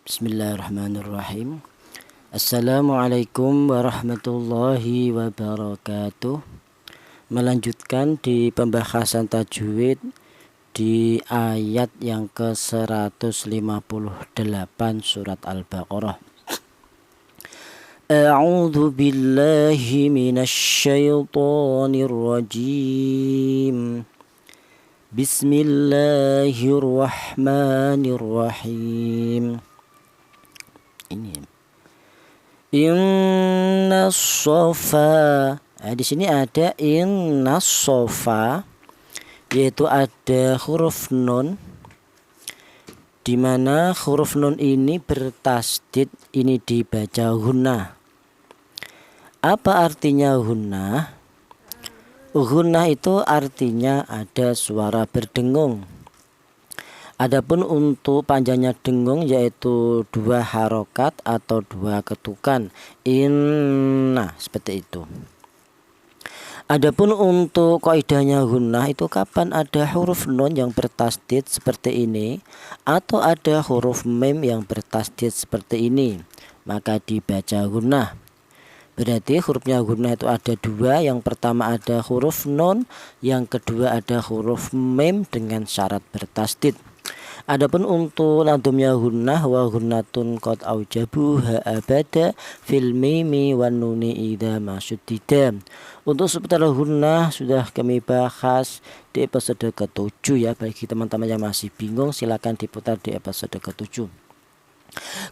Bismillahirrahmanirrahim. Assalamualaikum warahmatullahi wabarakatuh. Melanjutkan di pembahasan tajwid di ayat yang ke-158 surat Al-Baqarah. A'udzu billahi minasyaitonir rajim. Bismillahirrahmanirrahim. Ini inna sofa. Di sini ada inna sofa, yaitu ada huruf nun, di mana huruf nun ini bertasdid, ini dibaca gunnah. Apa artinya gunnah? Gunnah itu artinya ada suara berdengung. Adapun untuk panjangnya dengung yaitu 2 harokat atau 2 ketukan. Inna, seperti itu. Adapun untuk kaidahnya gunnah itu kapan ada huruf nun yang bertasdid seperti ini atau ada huruf mim yang bertasdid seperti ini, maka dibaca gunnah. Berarti hurufnya gunnah itu ada 2. Yang pertama ada huruf nun, yang kedua ada huruf mim dengan syarat bertasdid. Adapun untuk nadumnya gunnah, wa gunnatun qad aujabu ha abada fil mimi wan nuni idza masyuddida. Untuk seputar gunnah sudah kami bahas di episode ke-7 ya. Bagi teman-teman yang masih bingung silakan diputar di episode ke-7.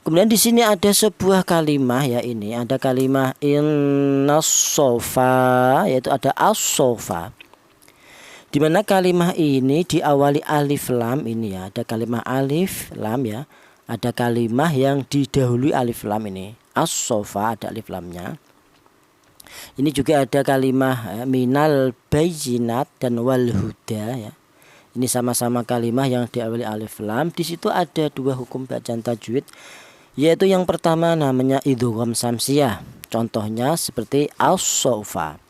Kemudian di sini ada sebuah kalimah ya, ini ada kalimah innas sofa, yaitu ada as-sofa. Di mana kalimah ini diawali alif lam ini ya, ada kalimah alif lam ya, ada kalimah yang didahului alif lam ini. As-sofa ada alif lamnya. Ini juga ada kalimah minal bayyinat dan wal huda ya. Ini sama-sama kalimah yang diawali alif lam. Di situ ada 2 hukum bacaan tajwid, yaitu yang pertama namanya idgham samsiyah. Contohnya seperti as-sofa.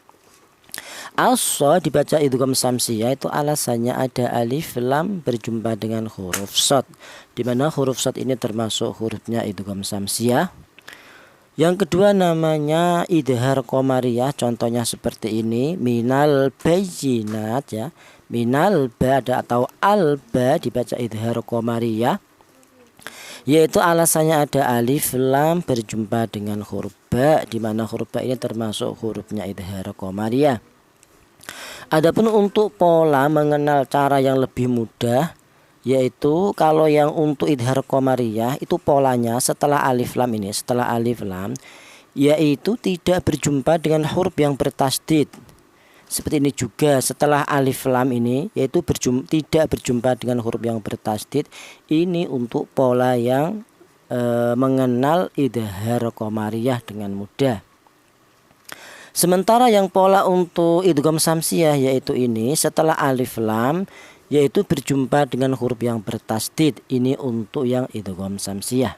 As-so dibaca idgham samsiyah itu alasannya ada alif lam berjumpa dengan huruf shad, di mana huruf shad ini termasuk hurufnya idgham samsiyah. Yang kedua namanya idhar qamariyah, contohnya seperti ini minal bayyinat ya. Minal ba atau al ba dibaca idhar qamariyah, yaitu alasannya ada alif lam berjumpa dengan huruf ba, di mana huruf ba ini termasuk hurufnya idhar qamariyah. Adapun untuk pola mengenal cara yang lebih mudah, yaitu kalau yang untuk idhar qamariyah itu polanya setelah alif lam ini, setelah alif lam yaitu tidak berjumpa dengan huruf yang bertasdid. Seperti ini juga setelah alif lam ini yaitu tidak berjumpa dengan huruf yang bertasdid. Ini untuk pola yang mengenal idhar qamariyah dengan mudah. Sementara yang pola untuk idgham samsiyah yaitu ini setelah alif lam yaitu berjumpa dengan huruf yang bertasdid. Ini untuk yang idgham samsiyah.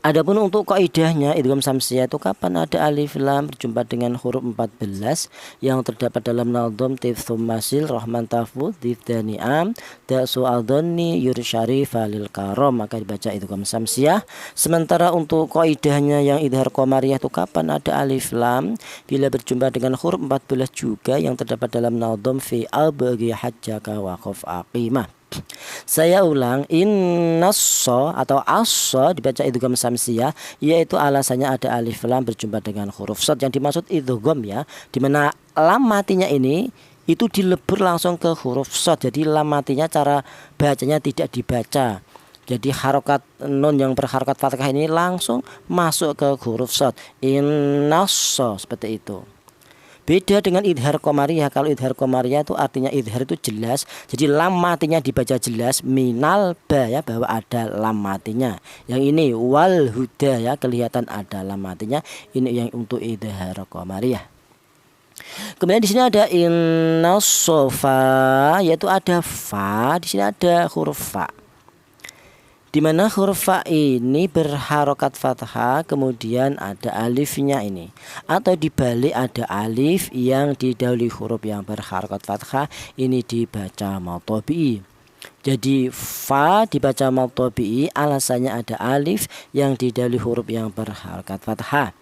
Adapun untuk kaidahnya idgham samsiyah itu kapan ada alif lam berjumpa dengan huruf 14 yang terdapat dalam nadhum tifthummasil rahman tafud didani'am da'su adhani yursyari falil karom, maka dibaca idgham samsiyah. Sementara untuk kaidahnya yang idhar qamariyah itu kapan ada alif lam bila berjumpa dengan huruf 14 juga yang terdapat dalam nadhum fi abghi hajjaka wa khaf aqimah. Saya ulang, innasso atau asso dibaca idgham samsiyah, yaitu alasannya ada alif lam berjumpa dengan huruf shad. Yang dimaksud idgham ya, dimana lam matinya ini itu dilebur langsung ke huruf shad. Jadi lam matinya cara bacanya tidak dibaca. Jadi harokat nun yang berharokat fathah ini langsung masuk ke huruf shad. Innasso, seperti itu. Beda dengan idhar qamariyah. Kalau idhar qamariyah itu artinya idhar itu jelas, jadi lam matinya dibaca jelas, minal ba ya, bahwa ada lam matinya. Yang ini wal huda ya, kelihatan ada lam matinya. Ini yang untuk idhar qamariyah. Kemudian di sini ada innas sofa, yaitu ada fa. Di sini ada huruf fa, di mana huruf fa ini berharokat fathah, kemudian ada alifnya ini, atau dibalik ada alif yang didahului huruf yang berharokat fathah, ini dibaca matobi. Jadi fa dibaca mad tabi'i, alasannya ada alif yang didahului huruf yang berharokat fathah.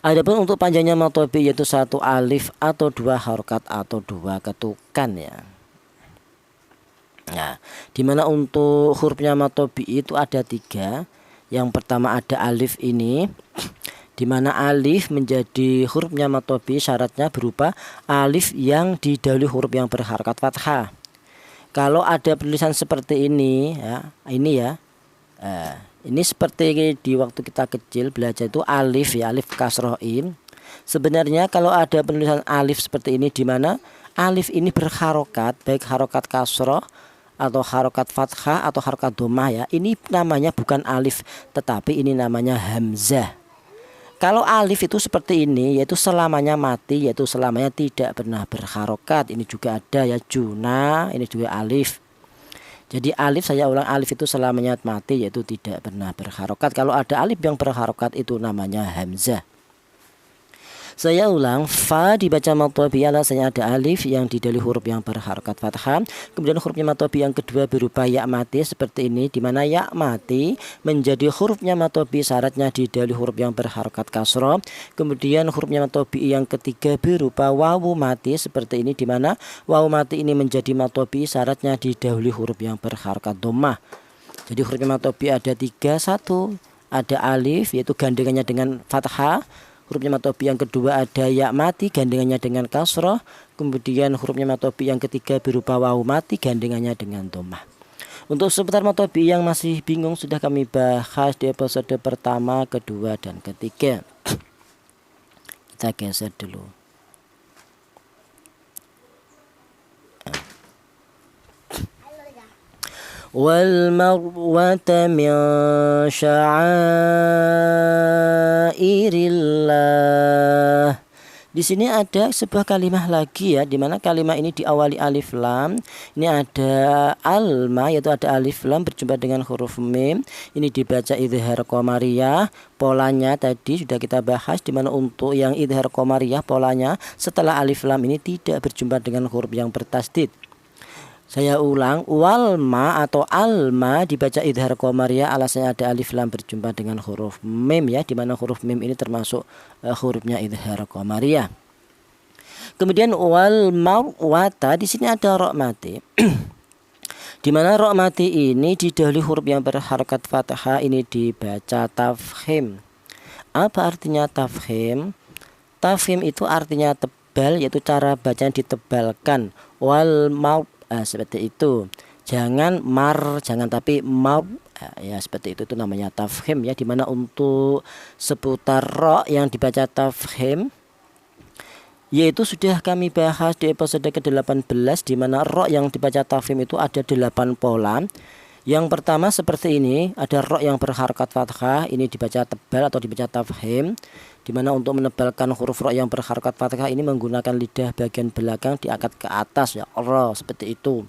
Adapun untuk panjangnya mad tabi'i yaitu 1 alif atau 2 harokat atau 2 ketukan ya. Nah, dimana untuk hurufnya mad tabi'i itu ada 3. Yang pertama ada alif ini, dimana alif menjadi hurufnya mad tabi'i syaratnya berupa alif yang didahului huruf yang berharokat fathah. Kalau ada penulisan seperti ini ya, ini seperti di waktu kita kecil belajar itu alif ya, alif kasrohin. Sebenarnya kalau ada penulisan alif seperti ini, di mana alif ini berharokat, baik harokat kasroh atau harokat fathah atau harokat dhammah ya, ini namanya bukan alif, tetapi ini namanya hamzah. Kalau alif itu seperti ini, yaitu selamanya mati, yaitu selamanya tidak pernah berharokat. Ini juga ada ya, juna, ini juga alif. Jadi alif, saya ulang, alif itu selamanya mati, yaitu tidak pernah berharokat. Kalau ada alif yang berharokat itu namanya hamzah. Saya ulang, fa dibaca mad tabi'i, alasannya ada alif yang didahului huruf yang berharokat fathah. Kemudian hurufnya mad tabi'i yang kedua berupa ya mati seperti ini, di mana ya mati menjadi hurufnya mad tabi'i syaratnya didahului huruf yang berharokat kasroh. Kemudian hurufnya mad tabi'i yang ketiga berupa wawu mati seperti ini, di mana wawu mati ini menjadi mad tabi'i syaratnya didahului huruf yang berharokat dhammah. Jadi hurufnya mad tabi'i ada 3, 1 ada alif yaitu gandengannya dengan fathah. Hurufnya mad tabi'i yang kedua ada ya mati gandengannya dengan kasroh. Kemudian hurufnya mad tabi'i yang ketiga berupa wawu mati gandengannya dengan dhammah. Untuk seputar mad tabi'i yang masih bingung sudah kami bahas di episode pertama, kedua, dan ketiga. Kita geser dulu. Wal marwata min sya'airillah. Di sini ada sebuah kalimat lagi ya, di mana kalimat ini diawali alif lam. Ini ada alma, yaitu ada alif lam berjumpa dengan huruf mim. Ini dibaca idhar qamariyah. Polanya tadi sudah kita bahas, di mana untuk yang idhar qamariyah polanya setelah alif lam ini tidak berjumpa dengan huruf yang bertasdid. Saya ulang, walma atau alma dibaca idhar qamariyah, alasannya ada alif lam berjumpa dengan huruf mim ya, di mana huruf mim ini termasuk hurufnya idhar qamariyah. Kemudian wal marwata, di sini ada ra mati. Di mana ra mati ini didahului huruf yang berharokat fathah, ini dibaca tafkhim. Apa artinya tafkhim? Tafkhim itu artinya tebal, yaitu cara bacanya ditebalkan. Wal seperti itu, jangan mar, jangan tapi mau ya, seperti itu namanya tafkhim ya, dimana untuk seputar ro yang dibaca tafkhim yaitu sudah kami bahas di episode ke-18, dimana ro yang dibaca tafkhim itu ada 8 pola. Yang pertama seperti ini, ada ro yang berharokat fathah, ini dibaca tebal atau dibaca tafkhim, dimana untuk menebalkan huruf ro yang berharokat fathah ini menggunakan lidah bagian belakang diangkat ke atas ya, ro seperti itu.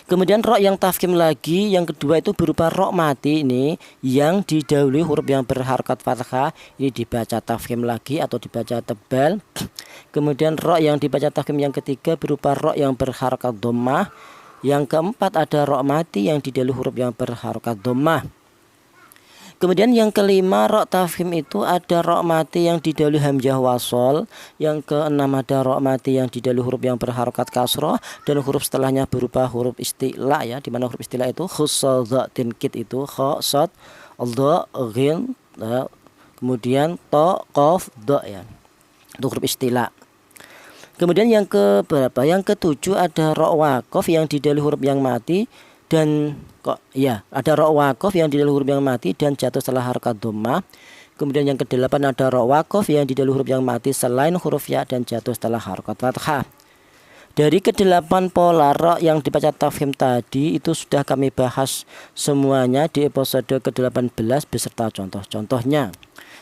Kemudian ro yang tafkhim lagi, yang kedua itu berupa ro mati, ini yang didahului huruf yang berharokat fathah, ini dibaca tafkhim lagi atau dibaca tebal. Kemudian ro yang dibaca tafkhim yang ketiga berupa ro yang berharokat dhammah. Yang keempat ada ro mati yang didahului huruf yang berharokat dhammah. Kemudian yang kelima ro tafkhim itu ada ro mati yang didahului hamzah wasol. Yang keenam ada ro mati yang didahului huruf yang berharokat kasroh, dan huruf setelahnya berupa huruf isti'la ya, di mana huruf isti'la itu khussa dha tinkit itu kha sad dha ghin, kemudian ta qaf dha ya. Itu huruf isti'la. Kemudian yang ke berapa? Yang ketujuh ada ro waqaf yang didahului huruf yang mati dan ada ro waqaf yang didahului huruf yang mati dan jatuh setelah harokat dhammah. Kemudian yang kedelapan ada ro waqaf yang didahului huruf yang mati selain huruf ya dan jatuh setelah harokat fathah. Dari ke-8 pola ro yang dibaca tafkhim tadi itu sudah kami bahas semuanya di episode ke-18 beserta contoh-contohnya.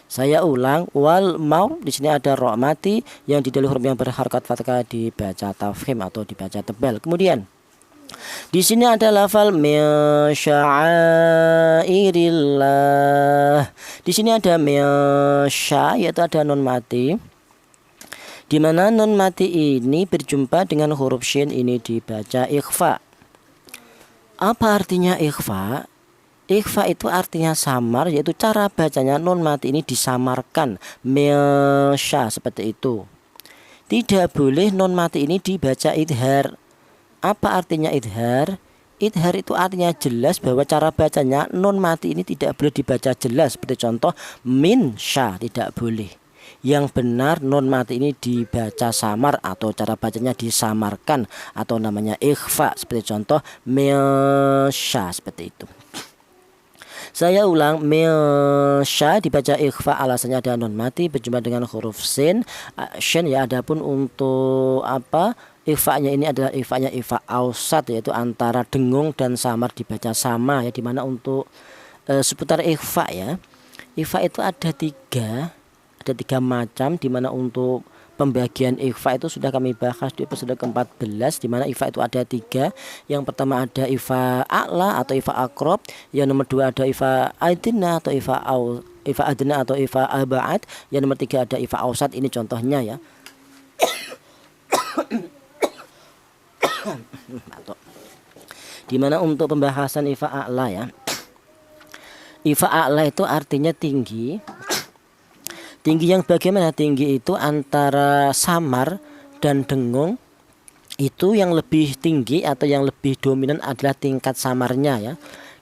Saya ulang, wal mau, di sini ada ro mati yang didahului huruf yang berharokat fathah dibaca tafkhim atau dibaca tebal. Kemudian di sini ada lafal min sya'airillah. Di sini ada min sya, yaitu ada nun mati. Di mana nun mati ini berjumpa dengan huruf shin, ini dibaca ikhfa. Apa artinya ikhfa? Ikhfa itu artinya samar, yaitu cara bacanya nun mati ini disamarkan, mesya seperti itu. Tidak boleh nun mati ini dibaca idhar. Apa artinya idhar? Idhar itu artinya jelas bahwa cara bacanya nun mati ini tidak boleh dibaca jelas. Seperti contoh min sya, tidak boleh. Yang benar nun mati ini dibaca samar atau cara bacanya disamarkan atau namanya ikhfa. Seperti contoh mesya, seperti itu. Saya ulang, mesya dibaca ikhfa, alasannya ada nun mati berjumpa dengan huruf sin, shin ya. Adapun untuk apa ikhfa-nya ini adalah ikhfa-nya ikhfa ausat, yaitu antara dengung dan samar dibaca sama ya. Dimana untuk seputar ikhfa ya, ikhfa itu ada tiga macam. Dimana untuk pembagian ikhfa itu sudah kami bahas di episode ke-14, di mana ikhfa itu ada 3. Yang pertama ada ikhfa a'la atau ikhfa akrob. Yang nomor 2 ada ikhfa adna atau ikhfa adna atau ikhfa aba'ad. Yang nomor 3 ada ikhfa ausat. Ini contohnya ya. Dimana untuk pembahasan ikhfa a'la ya, ikhfa a'la itu artinya tinggi. Tinggi yang bagaimana? Tinggi itu antara samar dan dengung. Itu yang lebih tinggi atau yang lebih dominan adalah tingkat samarnya ya.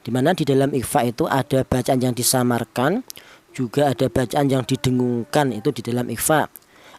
Dimana di dalam ikhfa itu ada bacaan yang disamarkan, juga ada bacaan yang didengungkan, itu di dalam ikhfa.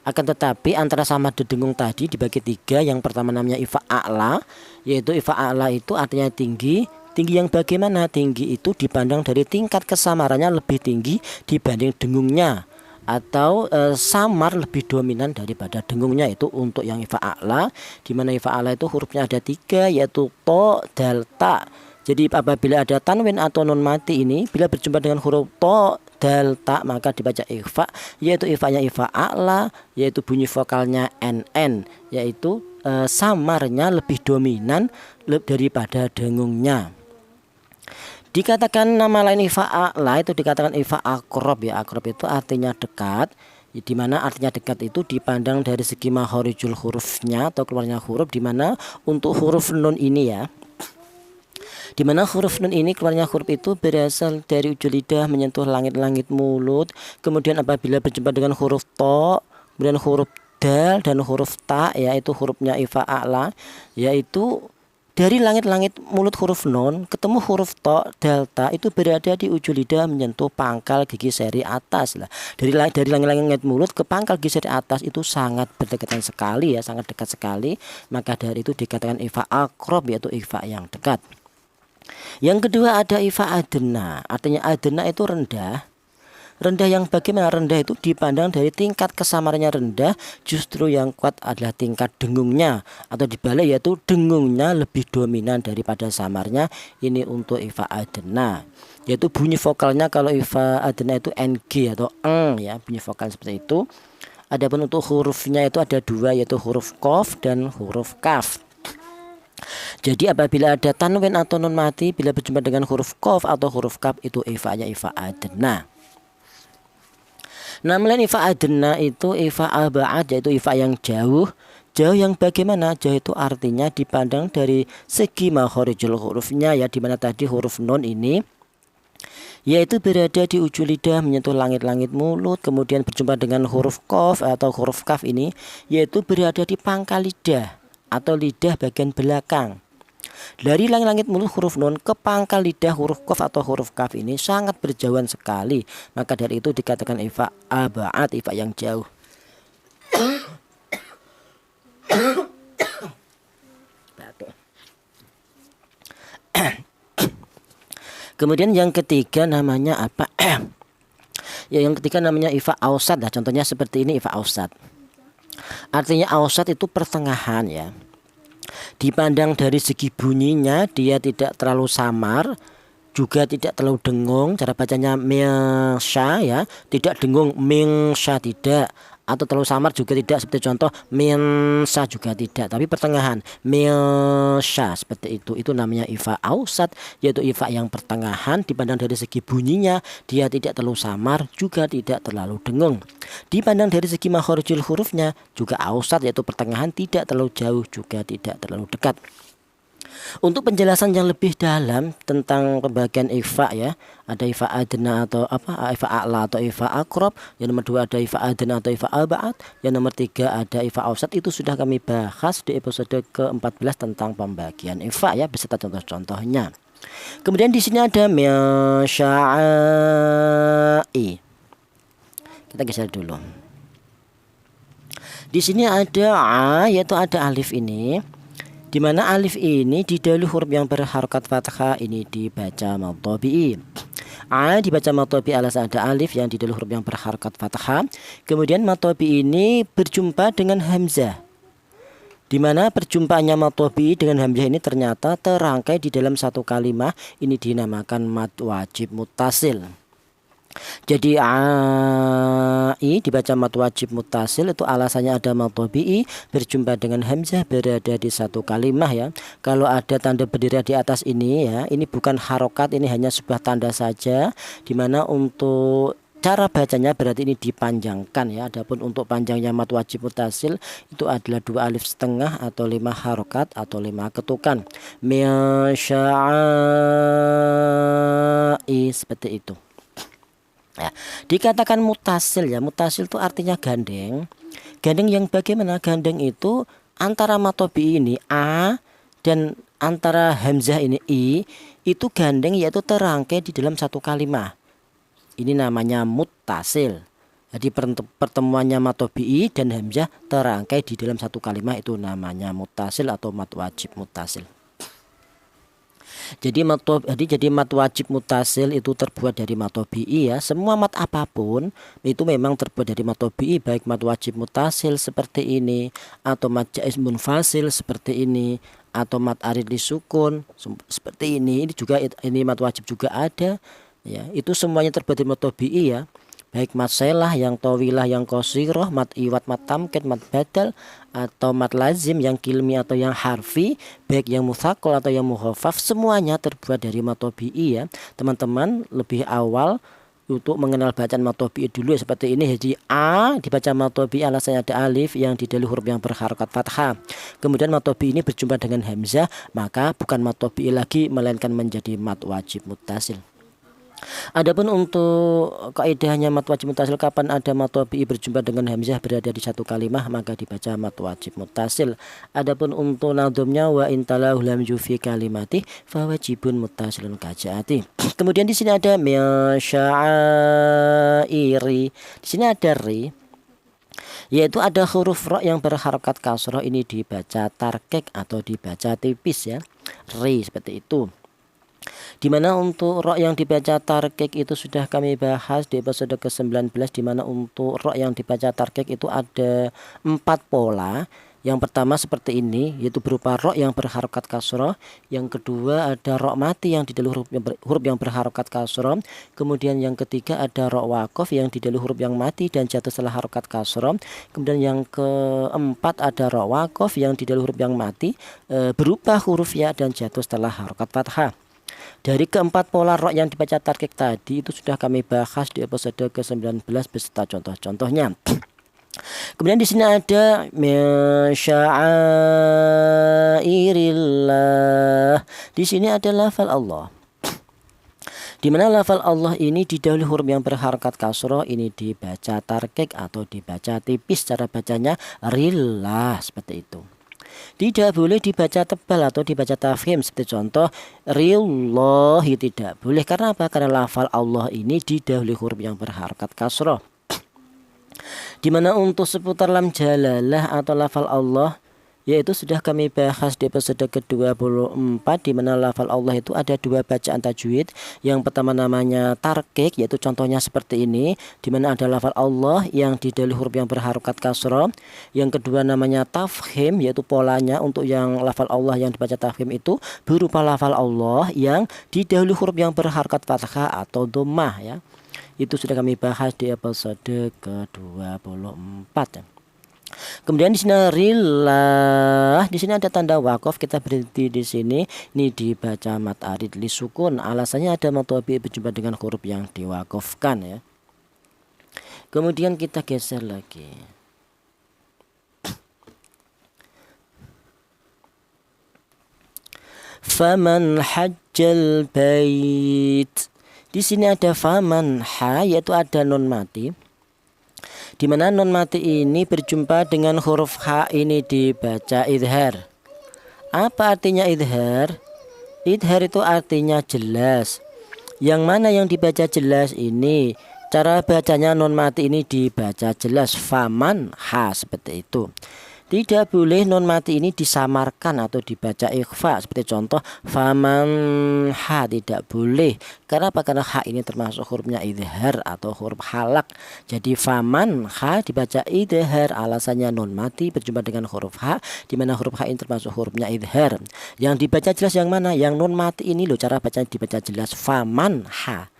Akan tetapi antara samar dan dengung tadi dibagi 3. Yang pertama namanya ikhfa a'la, yaitu ikhfa a'la itu artinya tinggi. Tinggi yang bagaimana? Tinggi itu dipandang dari tingkat kesamarannya lebih tinggi dibanding dengungnya, atau samar lebih dominan daripada dengungnya. Itu untuk yang ikhfa a'la, di mana ikhfa a'la itu hurufnya ada 3, yaitu to, dal, ta. Jadi apabila ada tanwin atau nun mati ini bila berjumpa dengan huruf to, dal, ta, maka dibaca ikhfa, yaitu ikhfa-nya ikhfa a'la, yaitu bunyi vokalnya nn, yaitu samarnya lebih dominan daripada dengungnya. Dikatakan nama lain ikhfa a'la itu dikatakan ikhfa akrob ya. Akrob itu artinya dekat, di mana artinya dekat itu dipandang dari segi makharijul hurufnya atau keluarnya huruf. Di mana untuk huruf nun ini ya, di mana huruf nun ini keluarnya huruf itu berasal dari ujung lidah menyentuh langit-langit mulut. Kemudian apabila berjumpa dengan huruf to, kemudian huruf dal dan huruf ta, yaitu hurufnya ikhfa a'la, yaitu dari langit-langit mulut huruf nun ketemu huruf to, delta, itu berada di ujung lidah menyentuh pangkal gigi seri atas lah. Dari langit-langit mulut ke pangkal gigi seri atas itu sangat berdekatan sekali ya, sangat dekat sekali. Maka dari itu dikatakan ikhfa akrob, yaitu ikhfa yang dekat. Yang kedua ada ikhfa adna. Artinya adna itu rendah. Rendah yang bagaimana? Rendah itu dipandang dari tingkat kesamarannya rendah, justru yang kuat adalah tingkat dengungnya, atau dibalik yaitu dengungnya lebih dominan daripada samarnya. Ini untuk ikhfa adna, yaitu bunyi vokalnya kalau ikhfa adna itu ng atau eng ya, bunyi vokal seperti itu. Adapun untuk hurufnya itu ada 2, yaitu huruf qaf dan huruf kaf. Jadi apabila ada tanwin atau nun mati bila berjumpa dengan huruf qaf atau huruf kaf, itu ikhfa-nya ikhfa adna. Namun ikhfa adna itu ikhfa aba'ad, yaitu ikhfa yang jauh. Jauh yang bagaimana? Jauh itu artinya dipandang dari segi makharijul hurufnya ya, dimana tadi huruf nun ini yaitu berada di ujung lidah menyentuh langit-langit mulut. Kemudian berjumpa dengan huruf qaf atau huruf kaf ini, yaitu berada di pangkal lidah atau lidah bagian belakang. Dari langit-langit mulut huruf nun ke pangkal lidah huruf qaf atau huruf kaf ini sangat berjauhan sekali. Maka dari itu dikatakan ikhfa aba'ad, ikhfa yang jauh. Kemudian yang ketiga namanya apa? Ya, yang ketiga namanya ikhfa ausat. Nah, contohnya seperti ini ikhfa ausat. Artinya ausat itu pertengahan ya. Dipandang dari segi bunyinya dia tidak terlalu samar, juga tidak terlalu dengung. Cara bacanya mesya ya, tidak dengung mengsya tidak, atau terlalu samar juga tidak, seperti contoh mensa juga tidak, tapi pertengahan mesya seperti itu. Itu namanya ikhfa ausat, yaitu ikhfa yang pertengahan. Dipandang dari segi bunyinya dia tidak terlalu samar, juga tidak terlalu dengung. Dipandang dari segi makharijul hurufnya juga ausat, yaitu pertengahan, tidak terlalu jauh juga tidak terlalu dekat. Untuk penjelasan yang lebih dalam tentang pembagian ifa ya, ada ifa adna atau apa, ifa a'la atau ifa akrob. Yang nomor 2 ada ifa adna atau ifa abad. Yang nomor 3 ada ifa ausat. Itu sudah kami bahas di episode ke-14 tentang pembagian ifa ya, beserta contoh-contohnya. Kemudian di sini ada masya'i. Kita geser dulu. Di sini ada a, yaitu ada alif ini. Di mana alif ini didahului huruf yang berharokat fathah, ini dibaca mad tabi'i. A dibaca mad tabi'i alasan ada alif yang didahului huruf yang berharokat fathah. Kemudian mad tabi'i ini berjumpa dengan hamzah. Di mana perjumpaannya mad tabi'i dengan hamzah ini ternyata terangkai di dalam satu kalimat, ini dinamakan mad wajib muttasil. Jadi ai dibaca mad wajib muttasil, itu alasannya ada mad tabi'i berjumpa dengan hamzah berada di satu kalimat ya. Kalau ada tanda berdiri di atas ini ya, ini bukan harokat, ini hanya sebuah tanda saja. Dimana untuk cara bacanya berarti ini dipanjangkan ya. Adapun untuk panjangnya mad wajib muttasil itu adalah 2 alif setengah atau 5 harokat atau 5 ketukan. Masya'i, seperti itu. Ya, dikatakan mutasil ya, mutasil itu artinya gandeng. Gandeng yang bagaimana? Gandeng itu antara mad tabi'i ini a dan antara hamzah ini i, itu gandeng yaitu terangkai di dalam satu kalimat. Ini namanya mutasil. Jadi pertemuannya mad tabi'i dan hamzah terangkai di dalam satu kalimat, itu namanya mutasil atau mad wajib mutasil. Jadi mad wajib mutasil itu terbuat dari mad tabi'i ya. Semua mad apapun itu memang terbuat dari mad tabi'i, baik mad wajib mutasil seperti ini, atau mad jaiz munfasil seperti ini, atau mad arid lisukun seperti ini. Ini juga, ini mad wajib juga ada ya. Itu semuanya terbuat dari mad tabi'i ya. Baik mad selah, yang tawilah, yang qasirah, mad iwad, mad tamkid, mad badal, atau mad lazim yang kilmi atau yang harfi, baik yang mutsaqqal atau yang mukhafaf, semuanya terbuat dari mad tabi'i ya. Teman-teman lebih awal untuk mengenal bacaan mad tabi'i dulu ya, seperti ini. Jadi a dibaca mad tabi'i alasannya ada alif yang didahului huruf yang berharokat fathah. Kemudian mad tabi'i ini berjumpa dengan hamzah, maka bukan mad tabi'i lagi melainkan menjadi mad wajib muttasil. Adapun untuk kaidahnya mad wajib muttasil, kapan ada mad tabi'i berjumpa dengan hamzah berada di satu kalimat, maka dibaca mad wajib muttasil. Adapun untuk nadhumnya wa intalahu lam yufi kalimati fa wajibun muttasilun kajaati. Kemudian di sini ada masyairi. Di sini ada ri, yaitu ada huruf ro yang berharokat kasroh, ini dibaca tarkik atau dibaca tipis ya. Ri seperti itu. Dimana untuk ro yang dibaca tarkik itu sudah kami bahas di episode ke-19, dimana untuk ro yang dibaca tarkik itu ada 4 pola. Yang pertama seperti ini, yaitu berupa ro yang berharokat kasroh. Yang kedua ada ro mati yang didahului huruf yang berharokat kasroh. Kemudian yang ketiga ada ro wakof yang didahului huruf yang mati dan jatuh setelah harokat kasroh. Kemudian yang keempat ada ro wakof yang didahului huruf yang mati berupa huruf ya dan jatuh setelah harokat fathah. Dari keempat pola ro yang dibaca tarkik tadi itu sudah kami bahas di episode ke-19 beserta contoh-contohnya. Kemudian di sini ada masyairillah. Di sini ada lafal Allah. Di mana lafal Allah ini didahului huruf yang berharokat kasroh, ini dibaca tarkik atau dibaca tipis. Cara bacanya rillah seperti itu. Tidak boleh dibaca tebal atau dibaca tafkhim, seperti contoh rillahi, tidak boleh. Karena apa? Karena lafal Allah ini didahului huruf yang berharokat kasroh. Dimana untuk seputar lam jalalah atau lafal Allah, yaitu sudah kami bahas di episode ke-24, dimana lafal Allah itu ada 2 bacaan tajwid. Yang pertama namanya tarkik, yaitu contohnya seperti ini, dimana ada lafal Allah yang didahului huruf yang berharokat kasroh. Yang kedua namanya tafkhim, yaitu polanya untuk yang lafal Allah yang dibaca tafkhim itu berupa lafal Allah yang didahului huruf yang berharokat fathah atau dhammah ya. Itu sudah kami bahas di episode ke-24 ya. Kemudian di sini rillah, di sini ada tanda wakaf, kita berhenti di sini. Ini dibaca mad arid lisukun, alasannya ada mad tabi'i berjumpa dengan huruf yang diwakafkan ya. Kemudian kita geser lagi. faman hajjal bait. Di sini ada faman ha, yaitu ada nun mati, di mana nun mati ini berjumpa dengan huruf ha ini dibaca idhar. Apa artinya idhar? Idhar itu artinya jelas. Yang mana yang dibaca jelas ini? Cara bacanya nun mati ini dibaca jelas, faman ha, seperti itu. Tidak boleh nun mati ini disamarkan atau dibaca ikhfa. Seperti contoh faman ha, tidak boleh. Karena apa? Karena ha ini termasuk hurufnya idhar atau huruf halak. Jadi faman ha dibaca idhar. Alasannya nun mati berjumpa dengan huruf ha, di mana huruf ha ini termasuk hurufnya idhar. Yang dibaca jelas yang mana? Yang nun mati ini loh, cara bacanya dibaca jelas, faman ha.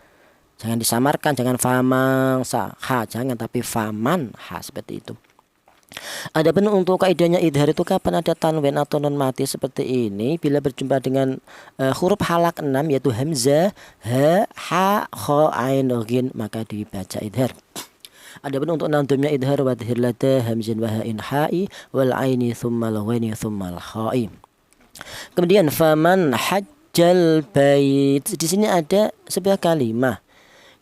Jangan disamarkan, jangan faman ha, jangan, tapi faman ha, seperti itu. Adapun untuk kaidahnya idhar itu kapan ada tanwin atau nun mati seperti ini? Bila berjumpa dengan huruf halak 6 yaitu hamzah, ha, ha, kha, ain, ghin, maka dibaca idhar. Adapun untuk nadumnya idhar wa dhir lada hamzin wa ha'in ha'i wal aini thumma al ghaini thumma al kha'i. Kemudian faman hajjal bait. Di sini ada sebuah kalimah,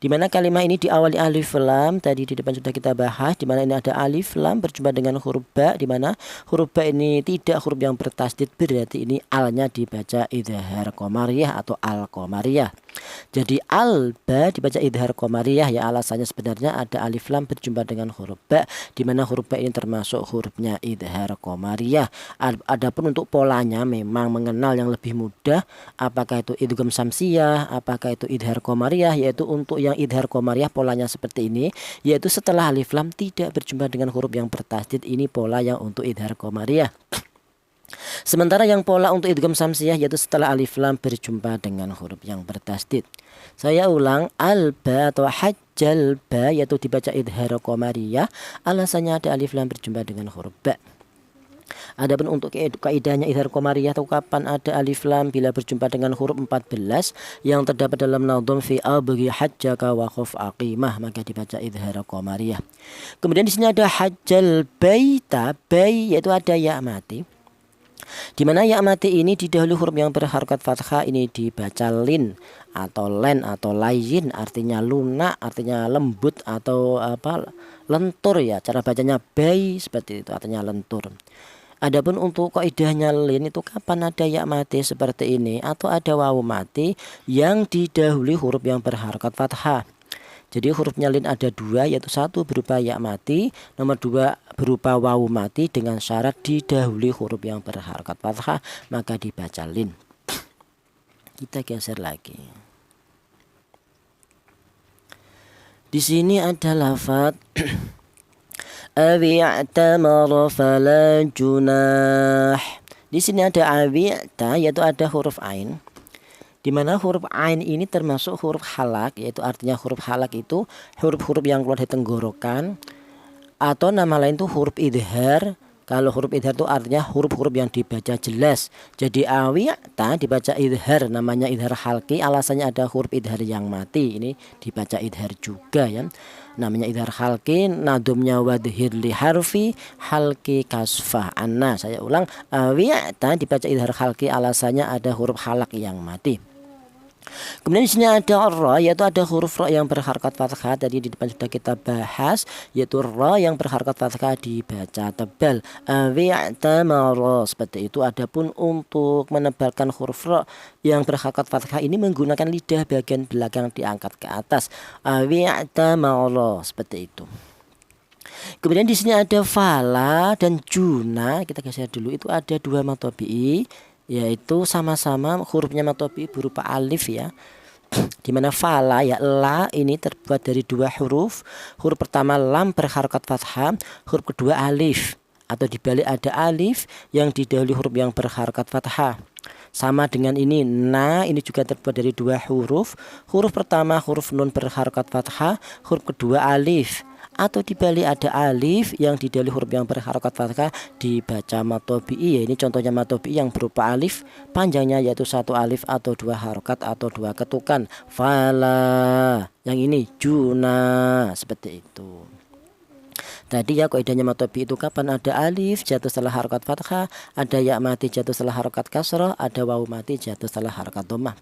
di mana kalimat ini diawali alif lam. Tadi di depan sudah kita bahas, di mana ini ada alif lam berjumpa dengan huruf ba, di mana huruf ba ini tidak huruf yang bertasdid, berarti ini alnya dibaca idhar qamariyah atau al qamariyah. Jadi al ba dibaca idhar qamariyah, ya alasannya sebenarnya ada alif lam berjumpa dengan huruf ba, di mana huruf ba ini termasuk hurufnya idhar qamariyah. Adapun untuk polanya memang mengenal yang lebih mudah, apakah itu idgham samsiyah, apakah itu idhar qamariyah, yaitu untuk yang idhar qamariyah polanya seperti ini, yaitu setelah alif lam tidak berjumpa dengan huruf yang bertasdid. Ini pola yang untuk idhar qamariyah. Sementara yang pola untuk idgham samsiyah yaitu setelah alif lam berjumpa dengan huruf yang bertasdid. Saya ulang, al ba atau hajjal ba yaitu dibaca idhar qamariyah, alasannya ada alif lam berjumpa dengan huruf ba. Adapun untuk kaidahnya idhar qamariyah atau kapan ada alif lam? Bila berjumpa dengan huruf 14 yang terdapat dalam nadhum fi abghi hajjaka wa khuf aqimah, maka dibaca idhar qamariyah. Kemudian di sini ada hajjal baita, bay yaitu ada ya mati, di mana ya mati ini didahului huruf yang berharokat fathah, ini dibaca lin atau len atau layin, artinya lunak, artinya lembut atau apa, lentur ya. Cara bacanya bay seperti itu, artinya lentur. Adapun untuk kaidahnya lin itu kapan ada ya mati seperti ini atau ada wawu mati yang didahului huruf yang berharokat fathah. Jadi hurufnya lin ada dua, yaitu satu berupa ya mati, nomor dua berupa wawu mati dengan syarat didahului huruf yang berharokat fathah, maka dibaca lin. Kita geser lagi. Di sini ada lafaz awi'tamara fala junah. Di sini ada awi'ta yaitu ada huruf ain, di mana huruf ain ini termasuk huruf halak, yaitu artinya huruf halak itu huruf-huruf yang keluar dari tenggorokan, atau nama lain itu huruf idhar. Kalau huruf idhar itu artinya huruf-huruf yang dibaca jelas. Jadi awi'ta dibaca idhar, namanya idhar halki, alasannya ada huruf idhar yang mati, ini dibaca idhar juga ya. Namanya idhar halki, nadumnya wadhir li harfi halki kasfah anna. Saya ulang, awi'ta dibaca idhar halki, alasannya ada huruf halak yang mati. Kemudian di sini ada ra, yaitu ada huruf ra yang berharokat fathah. Tadi di depan sudah kita bahas, yaitu ra yang berharokat fathah dibaca tebal, awi'tamara, seperti itu. Adapun untuk menebalkan huruf ra yang berharokat fathah ini menggunakan lidah bagian belakang diangkat ke atas, awi'tamara, seperti itu. Kemudian di sini ada fala dan juna. Kita geser dulu, itu ada dua matobi'i, yaitu sama-sama hurufnya matobi berupa alif ya. Dimana fala ya la ini terbuat dari dua huruf. Huruf pertama lam berharokat fathah, huruf kedua alif, atau dibalik ada alif yang didahului huruf yang berharokat fathah. Sama dengan ini na, ini juga terbuat dari dua huruf. Huruf pertama huruf nun berharokat fathah, huruf kedua alif, atau dibalik ada alif yang didahului huruf yang berharokat fathah, dibaca matobi'i ya. Ini contohnya matobi'i yang berupa alif, panjangnya yaitu satu alif atau dua harokat atau dua ketukan. Fala, yang ini juna, seperti itu. Tadi ya kaidahnya matobi itu kapan ada alif jatuh setelah harokat fathah, ada ya mati jatuh setelah harokat kasroh, ada wawu mati jatuh setelah harokat dhammah.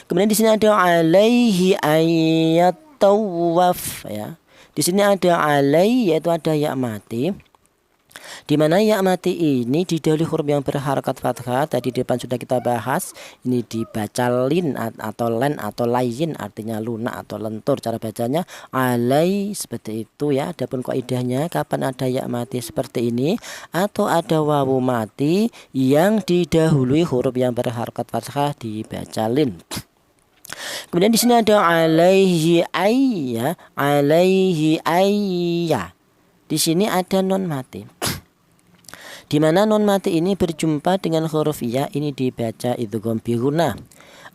Kemudian di sini ada alaihi ayat tawaf ya. Di sini ada alai yaitu ada ya mati. Di mana ya mati ini didahului huruf yang berharokat fathah. Tadi di depan sudah kita bahas. Ini dibaca lin atau len atau layin, artinya lunak atau lentur. Cara bacanya alai seperti itu ya. Adapun kaidahnya kapan ada ya mati seperti ini atau ada wawu mati yang didahului huruf yang berharokat fathah dibaca lin. Kemudian di sini ada alaihi ayya, alaihi ayya. Di sini ada non mati. Di mana non mati ini berjumpa dengan huruf ya, ini dibaca idgham bi gunnah.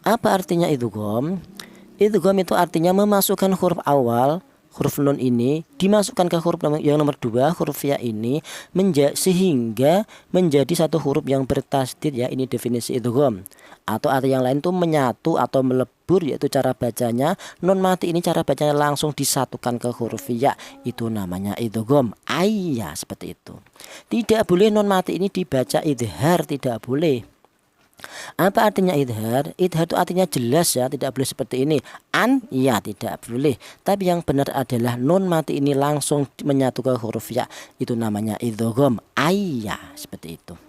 Apa artinya idgham? Idgham itu artinya memasukkan huruf awal, huruf nun ini dimasukkan ke huruf yang nomor 2, huruf ya ini sehingga menjadi satu huruf yang bertasdid ya, ini definisi idgham. Atau arti yang lain itu menyatu atau melebur, yaitu cara bacanya non mati ini cara bacanya langsung disatukan ke huruf ya, itu namanya idgham ayya, seperti itu. Tidak boleh non mati ini dibaca idhar, tidak boleh. Apa artinya idhar? Idhar itu artinya jelas ya, tidak boleh seperti ini an ya, tidak boleh. Tapi yang benar adalah non mati ini langsung menyatu ke huruf ya, itu namanya idgham ayya, seperti itu.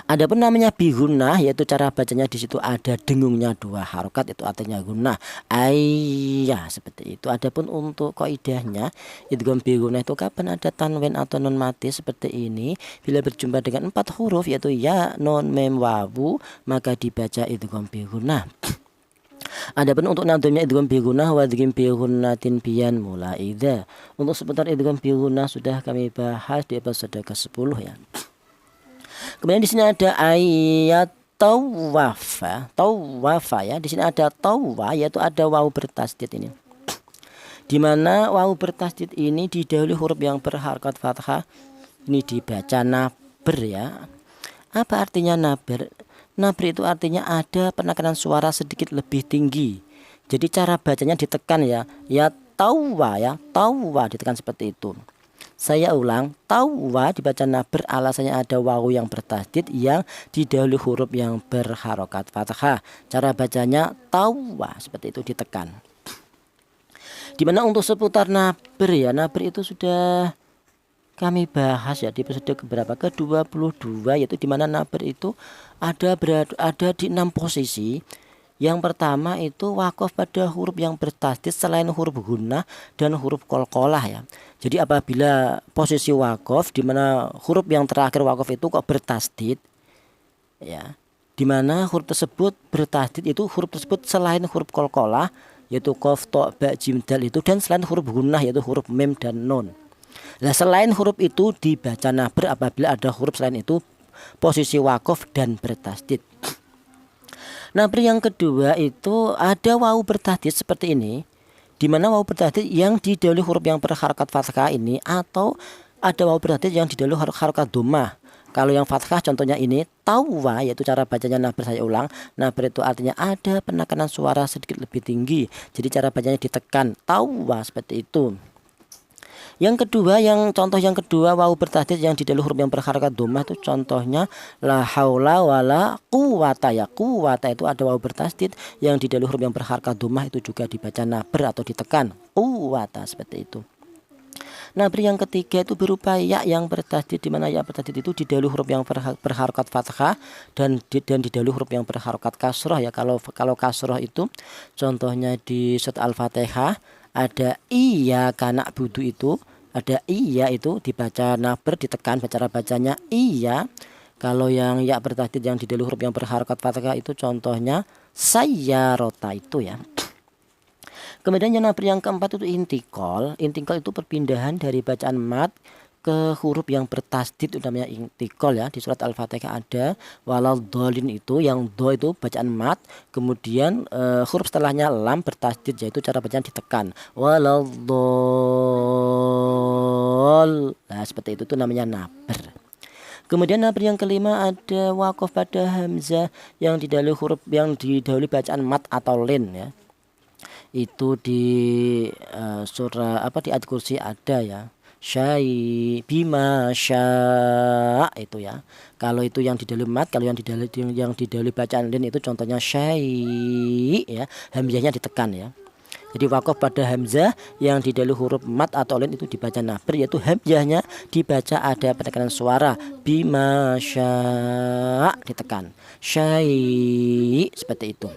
Adapun namanya bi gunnah, yaitu cara bacanya di situ ada dengungnya 2 harokat, itu artinya gunnah ayya, seperti itu. Adapun untuk kaidahnya idgham bi gunnah itu kapan ada tanwin atau non mati seperti ini, bila berjumpa dengan 4 huruf yaitu ya, non, mem, wawu, maka dibaca idgham bi gunnah. Adapun untuk nadhumnya idgham bi gunnah wa idgham bi gunnatin biyan mulaidza. Untuk seputar idgham bi gunnah sudah kami bahas di episode ke-10 ya. Kemudian di sini ada ayat tawafa, tawafa ya. Di sini ada tawa, yaitu ada wawu bertasdid ini. Di mana wawu bertasdid ini didahului huruf yang berharokat fathah, ini dibaca nabr ya. Apa artinya nabr? Nabr itu artinya ada penekanan suara sedikit lebih tinggi. Jadi cara bacanya ditekan ya. Ya tawa ya, tawa ditekan seperti itu. Saya ulang, tawa dibaca nabr, alasannya ada wawu yang bertasdid yang didahului huruf yang berharokat fathah. Cara bacanya tawa, seperti itu ditekan. Dimana untuk seputar nabr ya, nabr itu sudah kami bahas ya di episode keberapa, ke-22, yaitu dimana nabr itu ada di 6 posisi. Yang pertama itu wakof pada huruf yang bertasdid selain huruf gunnah dan huruf qalqalah ya. Jadi apabila posisi wakof di mana huruf yang terakhir wakof itu kok bertasdid ya, di mana huruf tersebut bertasdid itu huruf tersebut selain huruf qalqalah yaitu qaf, ta, ba, jim, dal itu, dan selain huruf gunnah yaitu huruf mim dan nun. Nah, selain huruf itu dibaca nabr apabila ada huruf selain itu posisi wakof dan bertasdid. Nabr yang kedua itu ada wawu bertasdid seperti ini, di mana wawu bertasdid yang didahului huruf yang berharokat fathah ini, atau ada wawu bertasdid yang didahului harokat dhammah. Kalau yang fathah contohnya ini tawa, yaitu cara bacanya nabr, saya ulang, nabr itu artinya ada penekanan suara sedikit lebih tinggi. Jadi cara bacanya ditekan tawa, seperti itu. Yang kedua, contoh yang kedua wawu bertasdid yang didahului huruf yang berharokat dhammah itu contohnya la haula wala quwata ya. Quwata itu ada wawu bertasdid yang didahului huruf yang berharokat dhammah, itu juga dibaca nabr atau ditekan quwata, seperti itu. Nabr yang ketiga itu berupa ya yang bertasdid, di mana ya bertasdid itu didahului huruf yang berharokat fathah dan didahului huruf yang berharokat kasroh ya. Kalau kasroh itu contohnya di surat Al-Fatihah ada iya kana budu, itu ada iya itu dibaca nabr ditekan, cara bacanya iya. Kalau yang ya bertasdid yang didahului huruf yang berharokat fathah itu contohnya sayyarota itu ya. Kemudian yang nabr yang keempat itu intikal. Intikal itu perpindahan dari bacaan mat ke huruf yang bertasdid, itu namanya intikal ya. Di surat Al-Fatihah ada waladhdallin, itu yang do itu bacaan mat, kemudian huruf setelahnya lam bertasdid, yaitu cara bacaan ditekan waladhdall. Nah, seperti itu namanya nabr. Kemudian nabr yang kelima ada wakof pada hamzah yang didahului bacaan mat atau lin ya. Itu di surah di ayat kursi ada ya. bima sya itu ya. Kalau itu yang didahului mat, kalau yang didahului bacaan lin itu contohnya ya, hamzahnya ditekan ya. Jadi wakof pada hamzah yang didahului huruf mat atau lin itu dibaca nabr, yaitu hamzahnya dibaca ada penekanan suara bima sya ditekan. Seperti itu.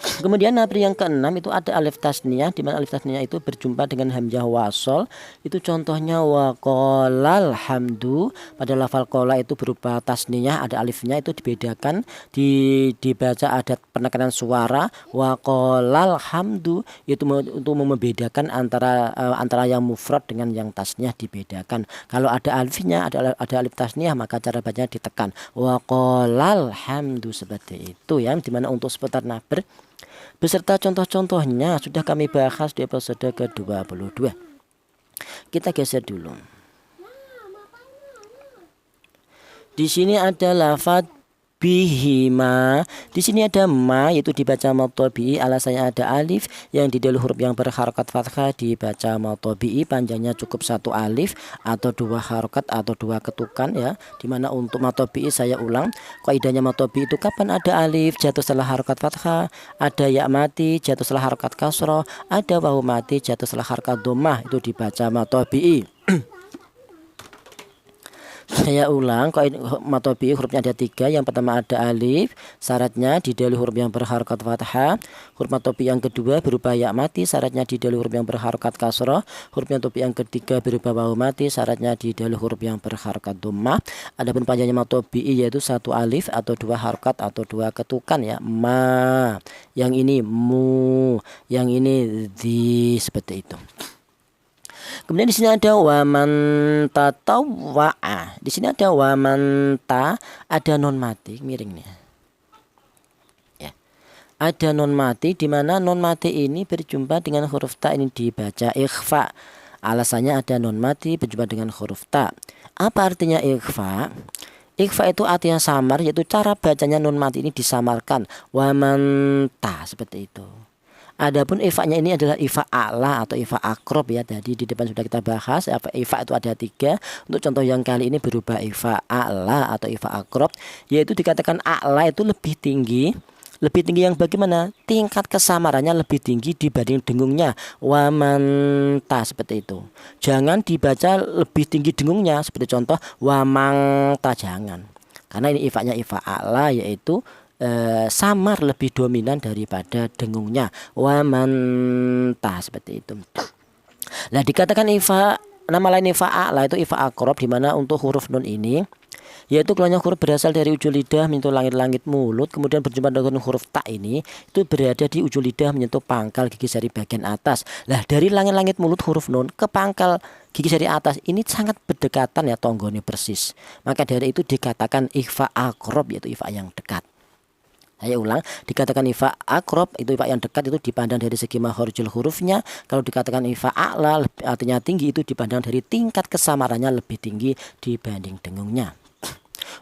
Kemudian nabri yang keenam itu ada alif tasniyah, di mana alif tasniyah itu berjumpa dengan hamzah wasol. Itu contohnya waqolal hamdu. Pada lafal qola itu berupa tasniyah, ada alifnya, itu dibedakan, dibaca ada penekanan suara waqolal hamdu, itu untuk membedakan antara yang mufrad dengan yang tasniyah dibedakan. Kalau ada alifnya, ada alif tasniyah, maka cara bacanya ditekan waqolal hamdu, seperti itu ya. Dimana untuk seputar nabr beserta contoh-contohnya sudah kami bahas di episode ke-22. Kita geser dulu. Di sini ada lafaz bihima. Di sini ada ma, yaitu dibaca matobi. Alasannya ada alif yang didahului huruf yang berharokat fathah dibaca matobi. Panjangnya cukup 1 alif atau 2 harokat atau 2 ketukan ya. Dimana untuk matobi saya ulang, kaidahnya matobi itu kapan ada alif jatuh setelah harokat fathah, ada ya mati jatuh setelah harokat kasroh, ada wawu mati jatuh setelah harokat dhammah, itu dibaca matobi. Saya ulang, matobi hurufnya ada 3. Yang pertama ada alif, syaratnya didahului huruf yang berharokat fathah. Huruf matobi yang kedua berupa ya mati, syaratnya didahului huruf yang berharokat kasroh. Huruf matobi yang ketiga berupa wawu mati, syaratnya didahului huruf yang berharokat dhammah. Adapun panjangnya matobi yaitu 1 alif atau 2 harokat atau 2 ketukan ya. Ma, yang ini mu, yang ini di, seperti itu. Kemudian di sini ada waman tatawwa'a. Di sini ada waman ta, ada non mati, miring nih. Ya. Ada non mati, di mana non mati ini berjumpa dengan huruf ta, ini dibaca ikhfa. Alasannya ada non mati berjumpa dengan huruf ta. Apa artinya ikhfa? Ikhfa itu artinya samar, yaitu cara bacanya non mati ini disamarkan. Waman ta, seperti itu. Adapun ifa-nya ini adalah ifa a'la atau ifa akrob ya. Tadi di depan sudah kita bahas ifa itu ada 3. Untuk contoh yang kali ini berupa ifa a'la atau ifa akrob, yaitu dikatakan a'la itu lebih tinggi. Lebih tinggi yang bagaimana? Tingkat kesamarannya lebih tinggi dibanding dengungnya. Wamanta, seperti itu. Jangan dibaca lebih tinggi dengungnya, seperti contoh wamangta, jangan. Karena ini ifa-nya ifa a'la, yaitu samar lebih dominan daripada dengungnya. Wamanta, seperti itu. Nah, dikatakan ifa, nama lain ifa a'la itu ifa akrob, di mana untuk huruf nun ini yaitu keluarnya huruf berasal dari ujung lidah menyentuh langit-langit mulut, kemudian berjumpa dengan huruf ta ini itu berada di ujung lidah menyentuh pangkal gigi jari bagian atas. Nah, dari langit-langit mulut huruf nun ke pangkal gigi jari atas ini sangat berdekatan ya, tonggone persis. Maka dari itu dikatakan ifa akrob, yaitu ifa yang dekat. Saya ulang, dikatakan ifa akrob itu ifa yang dekat, itu dipandang dari segi makharijul hurufnya. Kalau dikatakan ifa a'la artinya tinggi, itu dipandang dari tingkat kesamarannya lebih tinggi dibanding dengungnya.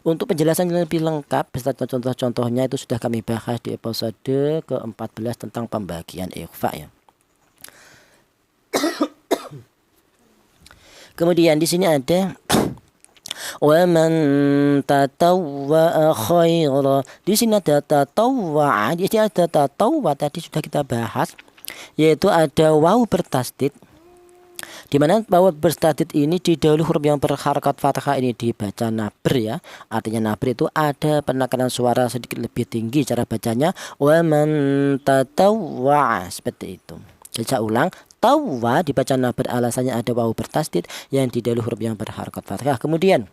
Untuk penjelasan yang lebih lengkap beserta contoh-contohnya itu sudah kami bahas di episode ke-14 tentang pembagian ikhfa ya. Kemudian di sini ada waman tatawwa khaira. Di sini ada tatawwa, di sini ada tatawwa, tadi sudah kita bahas, yaitu ada wawu bertasdid, di mana wawu bertasdid ini didahului huruf yang berharokat fathah, ini dibaca nabr ya. Artinya nabr itu ada penekanan suara sedikit lebih tinggi, cara bacanya waman tatawwa, seperti itu. Saya ulang, tawwa dibaca nabr, alasannya ada wawu bertasdid yang didahului huruf yang berharokat fathah. Kemudian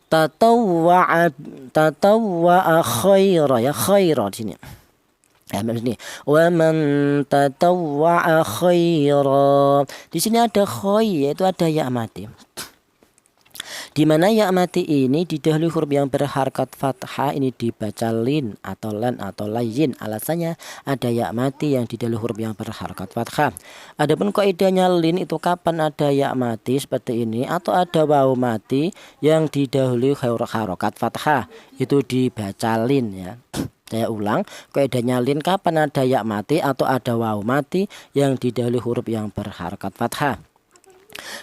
tatawwa khaira ya, khaira di sini. Wa man tatawwa khaira. Di sini ada khay, yaitu ada ya mati. Di mana ya mati ini didahului huruf yang berharokat fathah, ini dibaca lin atau lan atau layin. Alasannya ada ya mati yang didahului huruf yang berharokat fathah. Adapun kaidahnya lin itu kapan ada ya mati seperti ini atau ada wawu mati yang didahului harokat fathah, itu dibaca lin ya. Saya ulang, kaidahnya lin kapan ada ya mati atau ada wawu mati yang didahului huruf yang berharokat fathah.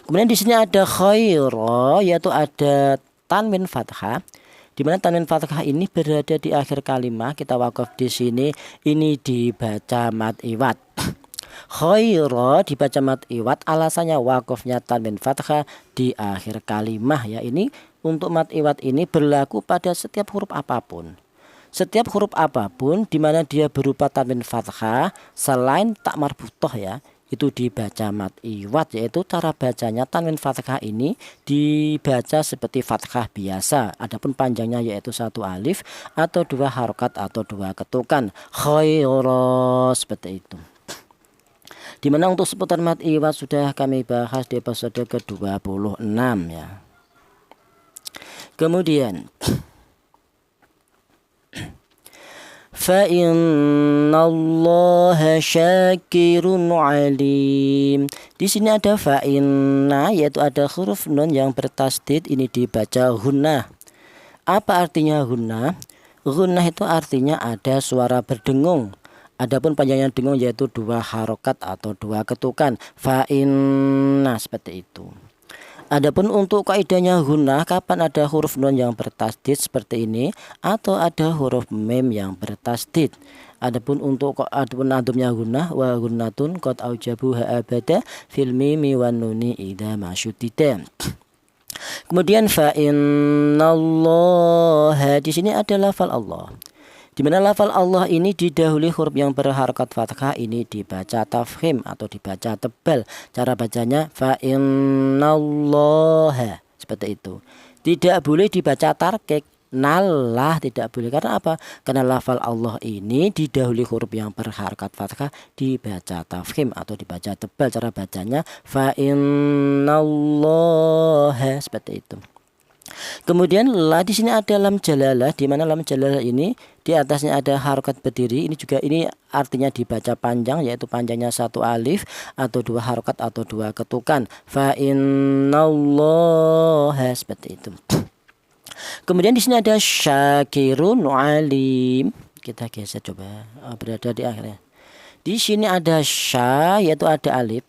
Kemudian di sini ada khaira, yaitu ada tanwin fathah. Di mana tanwin fathah ini berada di akhir kalimat, kita wakaf di sini, ini dibaca mad iwad. Khaira dibaca mad iwad, alasannya wakafnya tanwin fathah di akhir kalimat ya. Ini untuk mad iwad ini berlaku pada setiap huruf apapun. Setiap huruf apapun di mana dia berupa tanwin fathah selain tak marbutoh ya, itu dibaca mad iwad, yaitu cara bacanya tanwin fathah ini dibaca seperti fathah biasa. Adapun panjangnya yaitu 1 alif atau 2 harokat atau 2 ketukan. Khaira, seperti itu. Dimana untuk seputar mad iwad sudah kami bahas di episode ke-26 ya. Kemudian fa innallaha syakirun alim. Di sini ada fa inna, yaitu ada huruf nun yang bertasdid, ini dibaca gunnah. Apa artinya gunnah? Gunnah itu artinya ada suara berdengung. Adapun panjangnya dengung yaitu 2 harokat atau 2 ketukan. Fa inna, seperti itu. Adapun untuk kaidahnya gunnah, kapan ada huruf nun yang bertasdid seperti ini atau ada huruf mim yang bertasdid. Adapun untuk adumnya gunnah, wa gunnatun qad aujabuha abada fil mimi wan nuni idza masyuddida. Kemudian fa innallaha, di sini ada lafal Allah. Di mana lafal Allah ini didahului huruf yang berharakat fathah, ini dibaca tafkhim atau dibaca tebal. Cara bacanya fa innallaha, seperti itu. Tidak boleh dibaca tarkik, nalah, tidak boleh. Karena apa? Karena lafal Allah ini didahului huruf yang berharakat fathah dibaca tafkhim atau dibaca tebal. Cara bacanya fa innallaha, seperti itu. Kemudian la, di sini ada lam jalalah, di mana lam jalalah ini di atasnya ada harokat berdiri. Ini juga ini artinya dibaca panjang, yaitu panjangnya 1 alif atau 2 harokat atau 2 ketukan. Fa innallaha, seperti itu. Kemudian di sini ada syakirun alim. Kita geser coba, berada di akhirnya. Di sini ada sya, yaitu ada alif.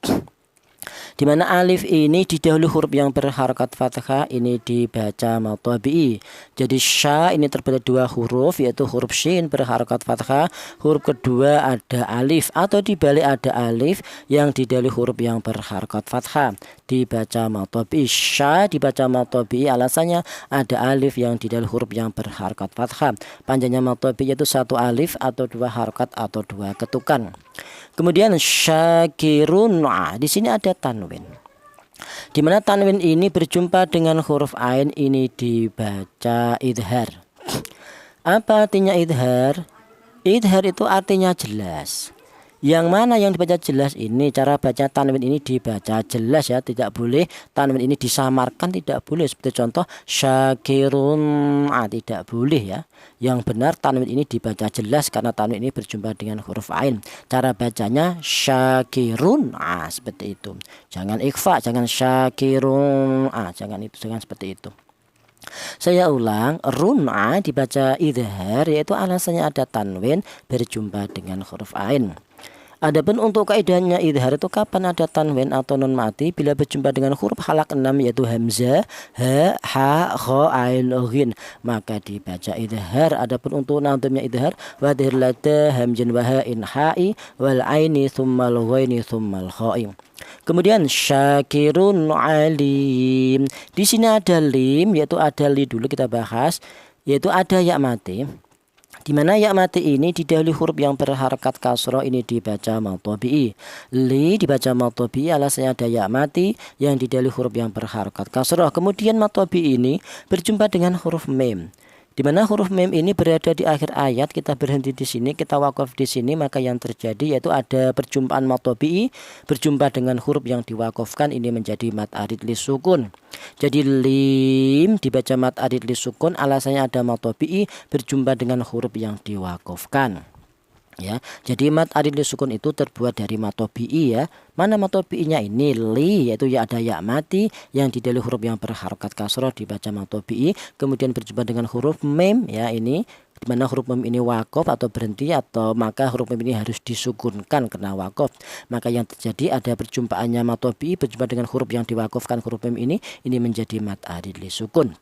Di mana alif ini didahului huruf yang berharakat fathah, ini dibaca mad tabi'i. Jadi sya ini terdapat 2 huruf, yaitu huruf shin berharakat fathah, huruf kedua ada alif atau dibalik ada alif yang didahului huruf yang berharakat fathah, dibaca mad tabi'i. Sya dibaca mad tabi'i, alasannya ada alif yang didahului huruf yang berharakat fathah. Panjangnya mad tabi'i yaitu 1 alif atau 2 harakat atau 2 ketukan. Kemudian syakirun, di sini ada tanwin. Di mana tanwin ini berjumpa dengan huruf ain, ini dibaca idhar. Apa artinya idhar? Idhar itu artinya jelas. Yang mana yang dibaca jelas ini, cara baca tanwin ini dibaca jelas ya, tidak boleh tanwin ini disamarkan, tidak boleh. Seperti contoh syakirun, tidak boleh ya. Yang benar tanwin ini dibaca jelas karena tanwin ini berjumpa dengan huruf ain. Cara bacanya syakirun, seperti itu. Jangan ikhfa, jangan syakirun, jangan seperti itu. Saya ulang, run'a dibaca idhar, yaitu alasannya ada tanwin berjumpa dengan huruf ain. Adapun untuk kaidahnya idhar itu kapan ada tanwin atau nun mati? Bila berjumpa dengan huruf halak 6 yaitu hamzah, ha, ha, kha, ain, ghin, maka dibaca idhar. Adapun untuk nadhumnya idhar, wa dhirlata hamzin wa ha'in ha'i wal aini thummal ghaini thummal kha'i. Kemudian syakirun alim. Di sini ada lim, yaitu ada li dulu kita bahas, yaitu ada ya mati. Di mana ya mati ini didahului huruf yang berharakat kasroh, ini dibaca mad tabi'i. Li dibaca mad tabi'i, alasannya ada ya mati yang didahului huruf yang berharakat kasroh. Kemudian mad tabi'i ini berjumpa dengan huruf mim. Di mana huruf mim ini berada di akhir ayat, kita berhenti di sini, kita wakaf di sini, maka yang terjadi yaitu ada perjumpaan mad tabi'i berjumpa dengan huruf yang diwakafkan, ini menjadi mad arid li sukun. Jadi lim dibaca mad arid li sukun, alasannya ada mad tabi'i berjumpa dengan huruf yang diwakafkan. Ya, jadi mad arid li sukun itu terbuat dari mad tabi'i ya. Mana mad tabi'inya ini li, yaitu ya ada ya mati yang didahului huruf yang berharakat kasroh dibaca mad tabi'i, kemudian berjumpa dengan huruf mim ya, ini di mana huruf mim ini wakof atau berhenti, atau maka huruf mim ini harus disukunkan karena wakof. Maka yang terjadi ada perjumpaannya mad tabi'i berjumpa dengan huruf yang diwakofkan huruf mim ini menjadi mad arid li sukun.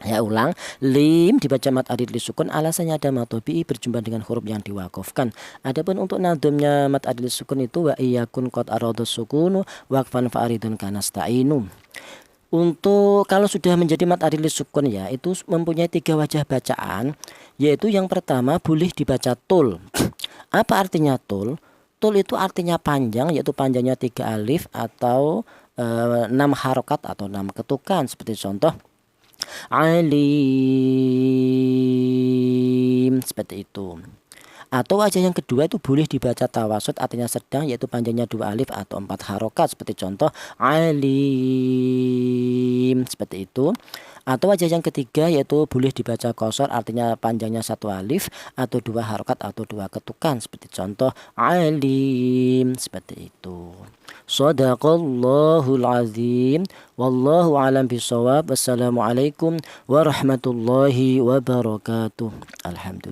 Ya ulang, lim dibaca mad arid li sukun, alasannya ada mad tabi'i berjumpa dengan huruf yang diwakofkan. Adapun untuk nadumnya mad arid li sukun itu wa iyakun qad arada sukunu waqfan fa'aridun kanasta'inu. Untuk kalau sudah menjadi mad arid li sukun ya, itu mempunyai 3 wajah bacaan, yaitu yang pertama boleh dibaca tul. Apa artinya tul? Tul itu artinya panjang, yaitu panjangnya 3 alif atau 6 harokat atau 6 ketukan, seperti contoh alim, seperti itu. Atau wajah yang kedua itu boleh dibaca tawasud, artinya sedang, yaitu panjangnya 2 alif atau 4 harokat, seperti contoh alim, seperti itu. Atau wajah yang ketiga yaitu boleh dibaca qasar, artinya panjangnya 1 alif atau 2 harokat atau 2 ketukan, seperti contoh alim, seperti itu. Shadaqallahul azim. Wallahu a'lam bishawab. Wassalamualaikum warahmatullahi wabarakatuh. Alhamdulillah.